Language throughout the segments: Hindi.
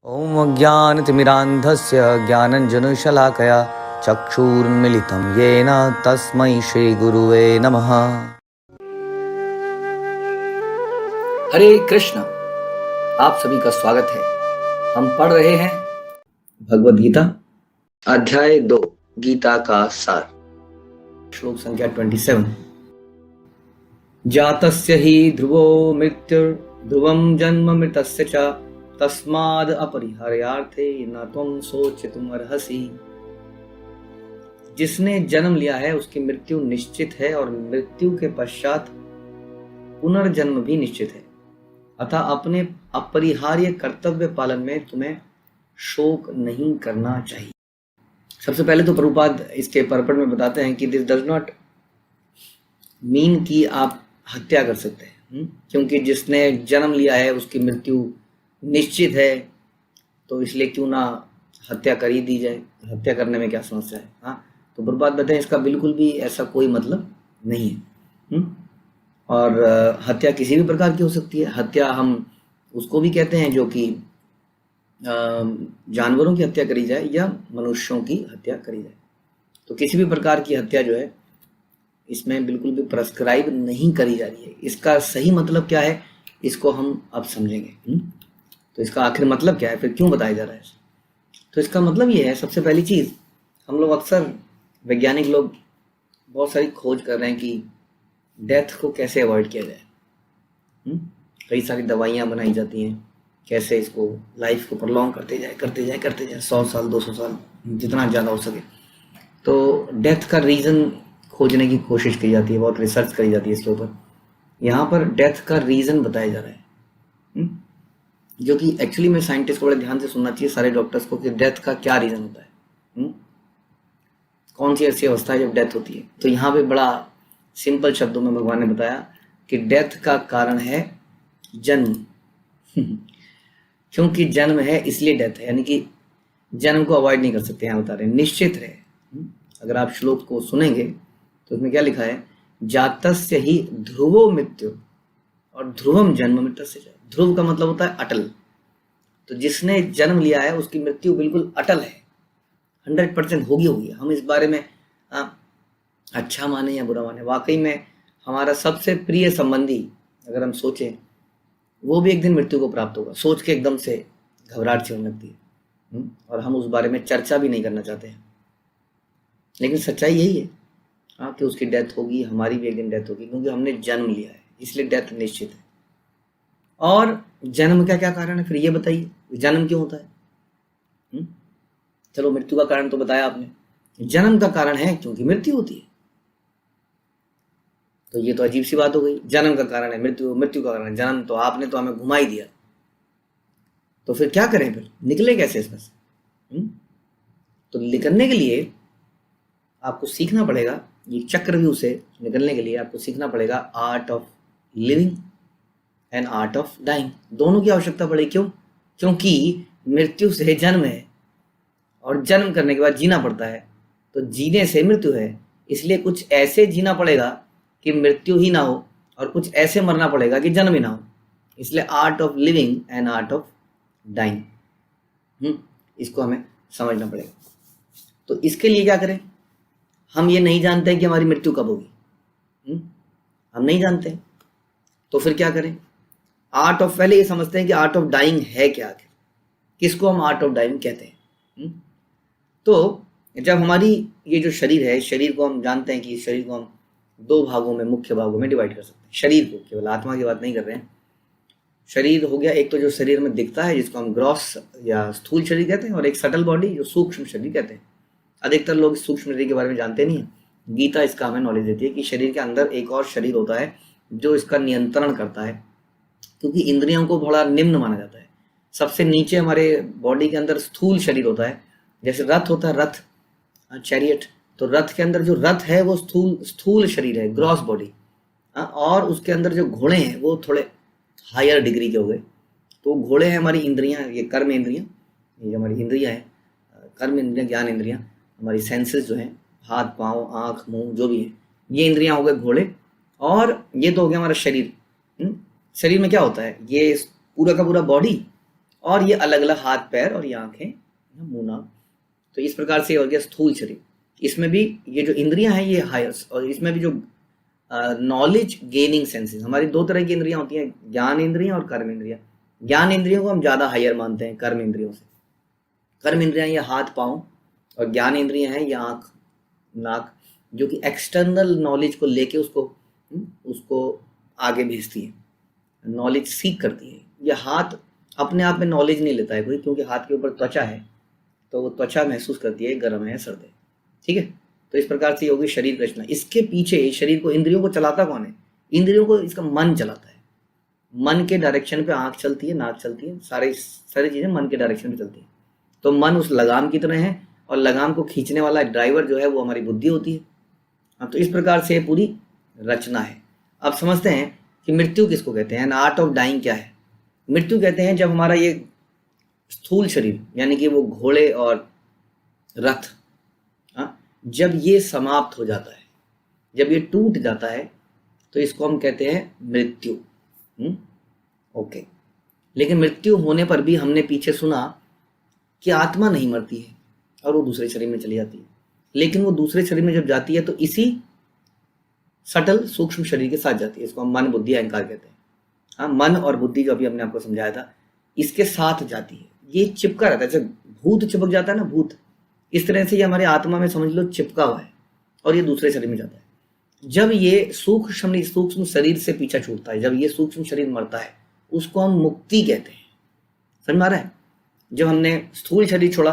ॐ अज्ञानतिमिरान्धस्य ज्ञानञ्जनशलाकया चक्षुरुन्मिलितं येन तस्मै श्रीगुरुवे नमः। हरे कृष्ण। आप सभी का स्वागत है। हम पढ़ रहे हैं भगवद गीता अध्याय 2 गीता का सार, श्लोक संख्या 27। जातस्य हि ध्रुवो मृत्युर्ध्रुवं जन्म मृतस्य च तस्माद् अपरिहार्यार्थे न त्वं शोचितुम् अर्हसि। जिसने जन्म लिया है उसकी मृत्यु निश्चित है और मृत्यु के पश्चात पुनर्जन्म भी निश्चित है, अतः अपने अपरिहार्य कर्तव्य पालन में तुम्हें शोक नहीं करना चाहिए। सबसे पहले तो प्रभुपाद इसके परपट में बताते हैं कि दिस डज नॉट मीन कि आप हत्या कर सकते हैं, क्योंकि जिसने जन्म लिया है उसकी मृत्यु निश्चित है, तो इसलिए क्यों ना हत्या कर ही दी जाए। हत्या करने में क्या समस्या है। हाँ, तो प्रभुपाद बताते हैं इसका बिल्कुल भी ऐसा कोई मतलब नहीं है। और हत्या किसी भी प्रकार की हो सकती है। हत्या हम उसको भी कहते हैं जो कि जानवरों की हत्या करी जाए या मनुष्यों की हत्या करी जाए। तो किसी भी प्रकार की हत्या जो है इसमें बिल्कुल भी प्रेस्क्राइब नहीं करी जा रही है। इसका सही मतलब क्या है इसको हम अब समझेंगे। तो इसका आखिर मतलब क्या है, फिर क्यों बताया जा रहा है। तो इसका मतलब ये है, सबसे पहली चीज़, हम लोग अक्सर वैज्ञानिक लोग बहुत सारी खोज कर रहे हैं कि डेथ को कैसे अवॉइड किया जाए। कई सारी दवाइयाँ बनाई जाती हैं, कैसे इसको लाइफ को प्रलॉन्ग करते जाए 100 साल 200 साल जितना ज़्यादा हो सके। तो डेथ का रीज़न खोजने की कोशिश की जाती है, बहुत रिसर्च करी जाती है इसके ऊपर। यहाँ पर डेथ का रीज़न बताया जा रहा है, जो कि एक्चुअली में साइंटिस्ट को बड़े ध्यान से सुनना चाहिए सारे डॉक्टर्स को कि डेथ का क्या रीज़न होता है। कौन सी ऐसी अवस्था है जब डेथ होती है। तो यहाँ पे बड़ा सिंपल शब्दों में भगवान ने बताया कि डेथ का कारण है जन्म। क्योंकि जन्म है इसलिए डेथ है, यानी कि जन्म को अवॉइड नहीं कर सकते। यहाँ बता रहे हैं निश्चित रहे। अगर आप श्लोक को सुनेंगे तो उसमें क्या लिखा है, जातस्य ही ध्रुवो मृत्यु और ध्रुवम जन्म मृतस्य च। ध्रुव का मतलब होता है अटल। तो जिसने जन्म लिया है उसकी मृत्यु बिल्कुल अटल है, 100% होगी। हम इस बारे में अच्छा माने या बुरा माने, वाकई में हमारा सबसे प्रिय संबंधी अगर हम सोचें वो भी एक दिन मृत्यु को प्राप्त होगा। सोच के एकदम से घबराहट सी होने लगती है और हम उस बारे में चर्चा भी नहीं करना चाहते हैं, लेकिन सच्चाई यही है कि उसकी डेथ होगी, हमारी भी एक दिन डेथ होगी, क्योंकि हमने जन्म लिया है इसलिए डेथ निश्चित है। और जन्म का क्या कारण है फिर ये बताइए, जन्म क्यों होता है। चलो मृत्यु का कारण तो बताया आपने, जन्म का कारण है क्योंकि मृत्यु होती है। तो ये तो अजीब सी बात हो गई, जन्म का कारण है मृत्यु, मृत्यु का कारण है जन्म। तो आपने तो हमें घुमा ही दिया। तो फिर क्या करें, फिर निकले कैसे इसमें से। तो निकलने के लिए आपको सीखना पड़ेगा, ये चक्रव्यूह से निकलने के लिए आपको सीखना पड़ेगा art of living and art of dying. दोनों की आवश्यकता पड़ेगी। क्यों? क्योंकि मृत्यु से जन्म है और जन्म करने के बाद जीना पड़ता है। तो जीने से मृत्यु है, इसलिए कुछ ऐसे जीना पड़ेगा कि मृत्यु ही ना हो और कुछ ऐसे मरना पड़ेगा कि जन्म ही ना हो। इसलिए art of living and art of dying, इसको हमें समझना पड़ेगा। तो इसके लिए क्या करें, हम ये नहीं जानते कि हमारी मृत्यु कब होगी। हम नहीं जानते, तो फिर क्या करें। आर्ट ऑफ, पहले ये समझते हैं कि आर्ट ऑफ डाइंग है क्या, आखिर किसको हम आर्ट ऑफ डाइंग कहते हैं। तो जब हमारी ये जो शरीर है, शरीर को हम जानते हैं कि इस शरीर को हम 2 भागों में, मुख्य भागों में डिवाइड कर सकते हैं। शरीर को, केवल आत्मा की बात नहीं कर रहे हैं। शरीर हो गया एक तो जो शरीर में दिखता है जिसको हम ग्रॉस या स्थूल शरीर कहते हैं, और एक सटल बॉडी जो सूक्ष्म शरीर कहते हैं। अधिकतर लोग सूक्ष्म शरीर के बारे में जानते नहीं है। गीता इसका हमें नॉलेज देती है कि शरीर के अंदर एक और शरीर होता है जो इसका नियंत्रण करता है, क्योंकि इंद्रियों को बड़ा निम्न माना जाता है। सबसे नीचे हमारे बॉडी के अंदर स्थूल शरीर होता है, जैसे रथ होता है, रथ चैरियट। तो रथ के अंदर जो रथ है वो स्थूल शरीर है, ग्रॉस बॉडी। और उसके अंदर जो घोड़े हैं वो थोड़े हायर डिग्री के हो गए। तो घोड़े हैं हमारी इंद्रियां, ये कर्म इंद्रियां, ये जो हमारी इंद्रियां हैं, कर्म इंद्रियां, ज्ञान इंद्रियां, हमारी सेंसेस जो हैं, हाथ पाँव आँख मुँह जो भी है, ये इंद्रियां हो गए घोड़े। और ये तो हो गया हमारा शरीर। शरीर में क्या होता है, ये पूरा का पूरा बॉडी और ये अलग अलग हाथ पैर और ये आंखें, मुंह नाक। तो इस प्रकार से हो गया स्थूल शरीर। इसमें भी ये जो इंद्रियां हैं ये हायर्स, और इसमें भी जो नॉलेज गेनिंग सेंसेस, हमारी दो तरह की इंद्रियां होती हैं, ज्ञान इंद्रियां और कर्म इंद्रियां। ज्ञान इंद्रियों को हम ज्यादा हायर मानते हैं कर्म इंद्रियों से। कर्म इंद्रियां ये हाथ पांव, और ज्ञान इंद्रियां हैं ये आंख नाक, जो कि एक्सटर्नल नॉलेज को लेके उसको आगे भेजती है, नॉलेज सीख करती है। ये हाथ अपने आप में नॉलेज नहीं लेता है कोई, क्योंकि हाथ के ऊपर त्वचा है, तो वो त्वचा महसूस करती है गर्म है सर्द है, ठीक है। तो इस प्रकार से होगी शरीर रचना। इसके पीछे शरीर को, इंद्रियों को चलाता कौन है? इंद्रियों को इसका मन चलाता है। मन के डायरेक्शन पे आंख चलती है, नाक चलती है, सारी चीजें मन के डायरेक्शन पे चलती है। तो मन उस लगाम की तरह है, और लगाम को खींचने वाला ड्राइवर जो है वो हमारी बुद्धि होती है। हाँ, तो इस प्रकार से पूरी रचना है। अब समझते हैं कि मृत्यु किसको कहते हैं, आर्ट ऑफ डाइंग क्या है। मृत्यु कहते हैं जब हमारा ये स्थूल शरीर, यानी कि वो घोड़े और रथ, जब ये समाप्त हो जाता है, जब ये टूट जाता है, तो इसको हम कहते हैं मृत्यु। ओके। लेकिन मृत्यु होने पर भी हमने पीछे सुना कि आत्मा नहीं मरती है और वो दूसरे शरीर में चली जाती है। लेकिन वो दूसरे शरीर में जब जाती है तो इसी सटल सूक्ष्म शरीर के साथ जाती है। इसको हम मन बुद्धि अहंकार कहते हैं। हाँ, मन और बुद्धि जो अभी हमने आपको समझाया था, इसके साथ जाती है। ये चिपका रहता है, जैसे भूत चिपक जाता है ना, भूत, इस तरह से ये हमारे आत्मा में समझ लो चिपका हुआ है, और ये दूसरे शरीर में जाता है। जब ये सूक्ष्म शरीर से पीछा छूटता है, जब ये सूक्ष्म शरीर मरता है, उसको हम मुक्ति कहते हैं। समझ में आ रहा है? जब हमने स्थूल शरीर छोड़ा,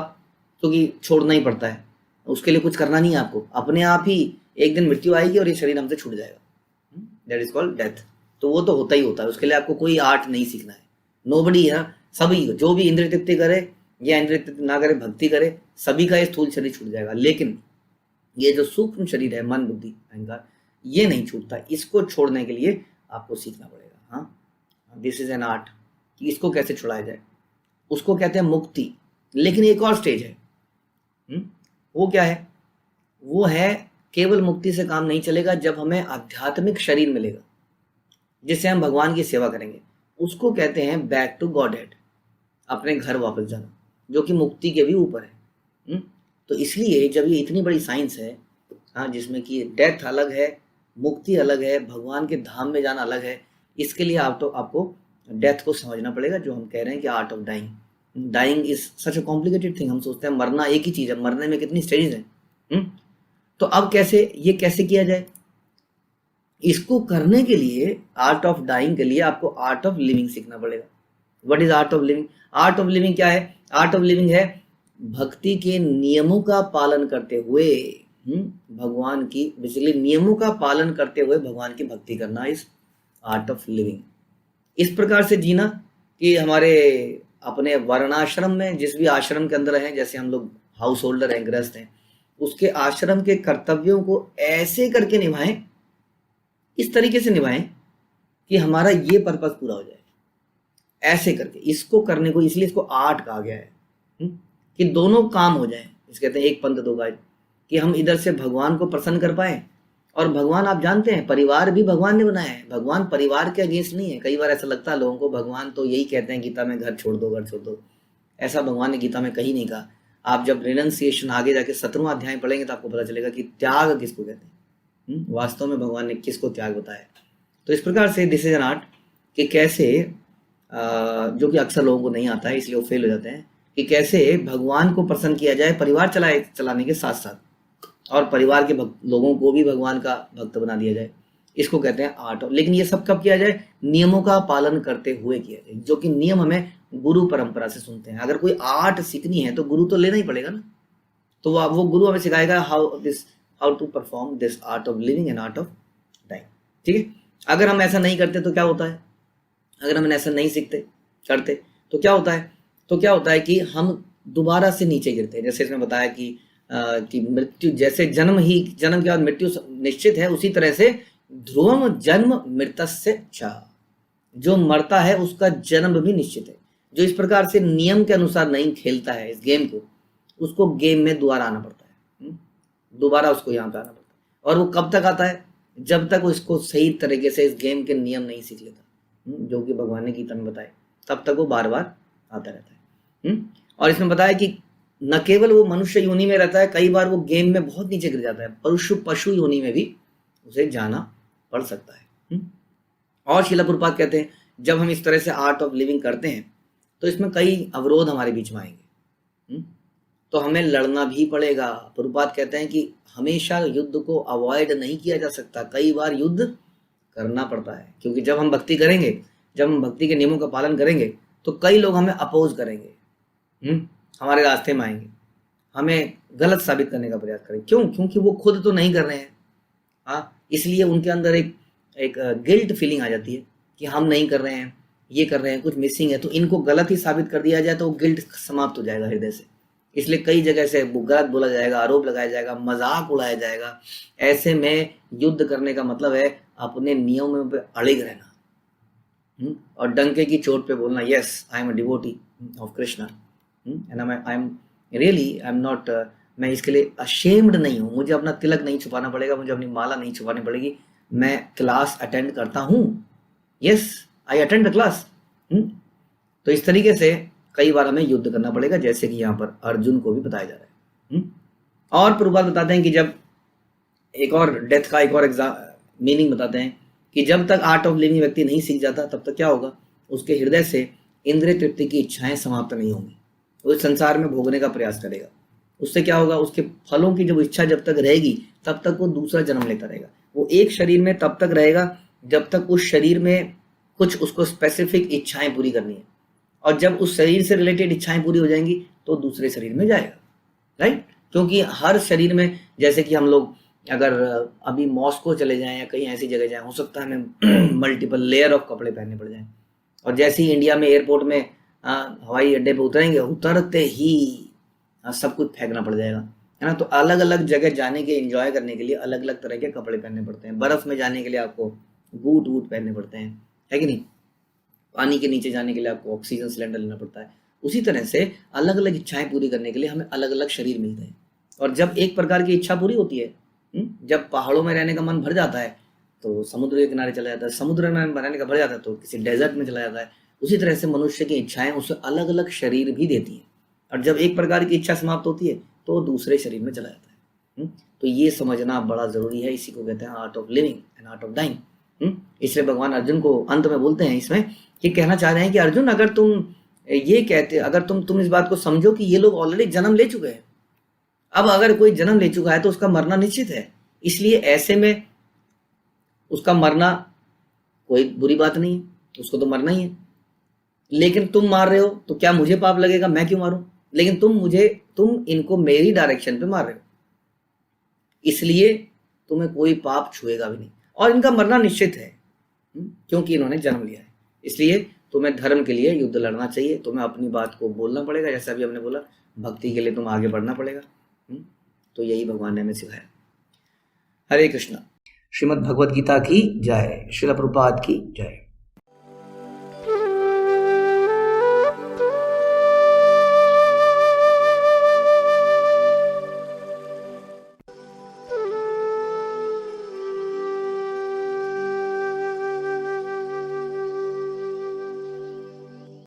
क्योंकि छोड़ना ही पड़ता है, उसके लिए कुछ करना नहीं है आपको, अपने आप ही एक दिन मृत्यु आएगी और ये शरीर हमसे छूट जाएगा। That is called death. तो वो तो होता ही होता है, उसके लिए आपको कोई आर्ट नहीं सीखना है। नोबडी है, सभी जो भी इंद्रिय तृप्ति करे या इंद्रिय तृप्ति ना करे, भक्ति करे, सभी का ये स्थूल शरीर छूट जाएगा। लेकिन ये जो सूक्ष्म शरीर है, मन बुद्धि अहंकार, ये नहीं छूटता। इसको छोड़ने के लिए आपको सीखना पड़ेगा। हाँ, दिस इज एन आर्ट कि इसको कैसे छुड़ाया जाए। उसको कहते हैं मुक्ति। लेकिन एक और स्टेज है, वो क्या है? वो है केवल मुक्ति से काम नहीं चलेगा, जब हमें आध्यात्मिक शरीर मिलेगा जिससे हम भगवान की सेवा करेंगे, उसको कहते हैं बैक टू गॉड हेड, अपने घर वापस जाना, जो कि मुक्ति के भी ऊपर है। तो इसलिए जब ये इतनी बड़ी साइंस है, हाँ, जिसमें कि डेथ अलग है, मुक्ति अलग है, भगवान के धाम में जाना अलग है, इसके लिए आपको डेथ को समझना पड़ेगा, जो हम कह रहे हैं कि art of dying. Dying is such a complicated thing. हम सोचते हैं मरना एक ही चीज है, मरने में कितनी स्टेजेस हैं। तो अब कैसे किया जाए? इसको करने के लिए, आर्ट ऑफ डाइंग के लिए, आपको आर्ट ऑफ लिविंग सीखना पड़ेगा। What is art of living? Art of living क्या है? आर्ट ऑफ लिविंग है भक्ति के नियमों का पालन करते हुए, भगवान की, बेसिकली नियमों का पालन करते हुए भगवान की भक्ति करना इज आर्ट ऑफ लिविंग। इस प्रकार से जीना कि हमारे अपने वर्णाश्रम में, जिस भी आश्रम के अंदर हैं, जैसे हम लोग हाउस होल्डर हैं, गृहस्थ हैं, उसके आश्रम के कर्तव्यों को ऐसे करके निभाएं, इस तरीके से निभाएं कि हमारा ये पर्पस पूरा हो जाए। ऐसे करके इसको करने को, इसलिए इसको आर्ट कहा गया है, कि दोनों काम हो जाए। इस कहते हैं एक पंथ दो गाय, कि हम इधर से भगवान को प्रसन्न कर पाए, और भगवान, आप जानते हैं, परिवार भी भगवान ने बनाया है। भगवान परिवार के अगेंस्ट नहीं है। कई बार ऐसा लगता है लोगों को, भगवान तो यही कहते हैं गीता में, घर छोड़ दो। ऐसा भगवान ने गीता में कहीं नहीं कहा। आप जब रिनंसिएशन आगे जाके 17वां अध्याय पढ़ेंगे तो आपको पता चलेगा कि त्याग किसको कहते हैं। वास्तव में भगवान ने किसको त्याग बताया। तो इस प्रकार से दिस इज एन आर्ट, कि कैसे, जो कि अक्सर लोगों को नहीं आता है, इसलिए वो फेल हो जाते हैं, कि कैसे भगवान को प्रसन्न किया जाए परिवार चलाने के साथ साथ, और परिवार के लोगों को भी भगवान का भक्त बना दिया जाए। इसको कहते हैं आर्ट ऑफ। लेकिन ये सब कब किया जाए? नियमों का पालन करते हुए किया जाए, जो कि नियम हमें गुरु परंपरा से सुनते हैं। अगर कोई आर्ट सीखनी है तो गुरु तो लेना ही पड़ेगा ना। तो वो गुरु हमें सिखाएगा how to perform this art of living and art of dying. ठीक है। अगर हम ऐसा नहीं करते तो क्या होता है? अगर हम ऐसा नहीं सीखते करते तो क्या होता है कि हम दोबारा से नीचे गिरते हैं। जैसे इसमें बताया कि मृत्यु, जैसे जन्म के बाद मृत्यु निश्चित है, उसी तरह से ध्रुवम जन्म मृतस्य च, जो मरता है उसका जन्म भी निश्चित है। जो इस प्रकार से नियम के अनुसार नहीं खेलता है इस गेम को, उसको गेम में दोबारा आना पड़ता है। दोबारा उसको यहाँ पे आना पड़ता है। और वो कब तक आता है? जब तक उसको सही तरीके से इस गेम के नियम नहीं सीख लेता, जो कि भगवान ने गीता में बताए, तब तक वो बार बार आता रहता है। और इसमें बताया कि न केवल वो मनुष्य योनि में रहता है, कई बार वो गेम में बहुत नीचे गिर जाता है, पशु योनि में भी उसे जाना पड़ सकता है। और श्रील प्रभुपाद कहते हैं जब हम इस तरह से आर्ट ऑफ लिविंग करते हैं तो इसमें कई अवरोध हमारे बीच में आएंगे, तो हमें लड़ना भी पड़ेगा। प्रभुपाद कहते हैं कि हमेशा युद्ध को अवॉइड नहीं किया जा सकता, कई बार युद्ध करना पड़ता है, क्योंकि जब हम भक्ति करेंगे, जब हम भक्ति के नियमों का पालन करेंगे तो कई लोग हमें अपोज करेंगे, हमारे रास्ते में आएंगे, हमें गलत साबित करने का प्रयास करेंगे। क्यों? क्योंकि वो खुद तो नहीं कर रहे हैं। हाँ, इसलिए उनके अंदर एक गिल्ट फीलिंग आ जाती है कि हम नहीं कर रहे हैं, ये कर रहे हैं, कुछ मिसिंग है, तो इनको गलत ही साबित कर दिया जाए तो वो गिल्ट समाप्त हो जाएगा हृदय से। इसलिए कई जगह से गलत बोला जाएगा, आरोप लगाया जाएगा, मजाक उड़ाया जाएगा। ऐसे में युद्ध करने का मतलब है अपने नियमों पे अड़िग रहना और डंके की चोट पे बोलना, yes I am a devotee of Krishna and I am not, मैं इसके लिए अशेम्ड नहीं हूँ, मुझे अपना तिलक नहीं छुपाना पड़ेगा, मुझे अपनी माला नहीं छुपानी पड़ेगी, मैं क्लास अटेंड करता हूँ, yes I attend the class. तो इस तरीके से कई बार हमें युद्ध करना पड़ेगा, जैसे कि यहाँ पर अर्जुन को भी बताया जा रहा है। और प्रभुपाद बताते हैं कि जब एक और डेथ का एक और मीनिंग बताते हैं कि जब तक आर्ट ऑफ लिविंग व्यक्ति नहीं सीख जाता तब तक क्या होगा, उसके हृदय से इंद्रिय तृप्ति की इच्छाएं समाप्त नहीं होंगी, वो इस संसार में भोगने का प्रयास करेगा। उससे क्या होगा, उसके फलों की जब इच्छा जब तक रहेगी तब तक वो दूसरा जन्म लेता रहेगा। वो एक शरीर में तब तक रहेगा जब तक उस शरीर में कुछ उसको स्पेसिफिक इच्छाएं पूरी करनी है, और जब उस शरीर से रिलेटेड इच्छाएं पूरी हो जाएंगी तो दूसरे शरीर में जाएगा, राइट। क्योंकि हर शरीर में, जैसे कि हम लोग अगर अभी मॉस्को चले जाएं या कहीं ऐसी जगह जाएं, हो सकता है हमें मल्टीपल लेयर ऑफ कपड़े पहनने पड़ जाएं, और जैसे ही इंडिया में एयरपोर्ट में हवाई अड्डे पे उतरेंगे, उतरते ही सब कुछ फेंकना पड़ जाएगा, है ना। तो अलग अलग जगह जाने के, एंजॉय करने के लिए अलग अलग तरह के कपड़े पहनने पड़ते हैं। बर्फ में जाने के लिए आपको बूट वूट पहनने पड़ते हैं, है कि नहीं। पानी के नीचे जाने के लिए आपको ऑक्सीजन सिलेंडर लेना पड़ता है। उसी तरह से अलग अलग इच्छाएं पूरी करने के लिए हमें अलग अलग शरीर मिलते हैं। और जब एक प्रकार की इच्छा पूरी होती है, जब पहाड़ों में रहने का मन भर जाता है तो समुद्र के किनारे चला जाता है, समुद्र में रहने का भर जाता है तो किसी डेजर्ट में चला जाता है। उसी तरह से मनुष्य की इच्छाएं उसे अलग अलग शरीर भी देती हैं, और जब एक प्रकार की इच्छा समाप्त होती है तो दूसरे शरीर में चला जाता है। तो ये समझना बड़ा जरूरी है, इसी को कहते हैं art of living and art of dying. इसलिए भगवान अर्जुन को अंत में बोलते हैं, इसमें ये कहना चाह रहे हैं कि अर्जुन, अगर तुम ये कहते, अगर तुम इस बात को समझो कि ये लोग ऑलरेडी जन्म ले चुके हैं, अब अगर कोई जन्म ले चुका है तो उसका मरना निश्चित है, इसलिए ऐसे में उसका मरना कोई बुरी बात नहीं है, उसको तो मरना ही है। लेकिन तुम मार रहे हो तो क्या मुझे पाप लगेगा, मैं क्यों मारूं? लेकिन तुम इनको मेरी डायरेक्शन पे मार रहे हो, इसलिए तुम्हें कोई पाप छुएगा भी नहीं, और इनका मरना निश्चित है क्योंकि इन्होंने जन्म लिया है। इसलिए तुम्हें धर्म के लिए युद्ध लड़ना चाहिए, तुम्हें अपनी बात को बोलना पड़ेगा, जैसा भी हमने बोला, भक्ति के लिए तुम्हें आगे बढ़ना पड़ेगा। तो यही भगवान ने हमें सिखाया। हरे कृष्णा। श्रीमद् भगवद गीता की जय। श्रील प्रभुपाद की जय।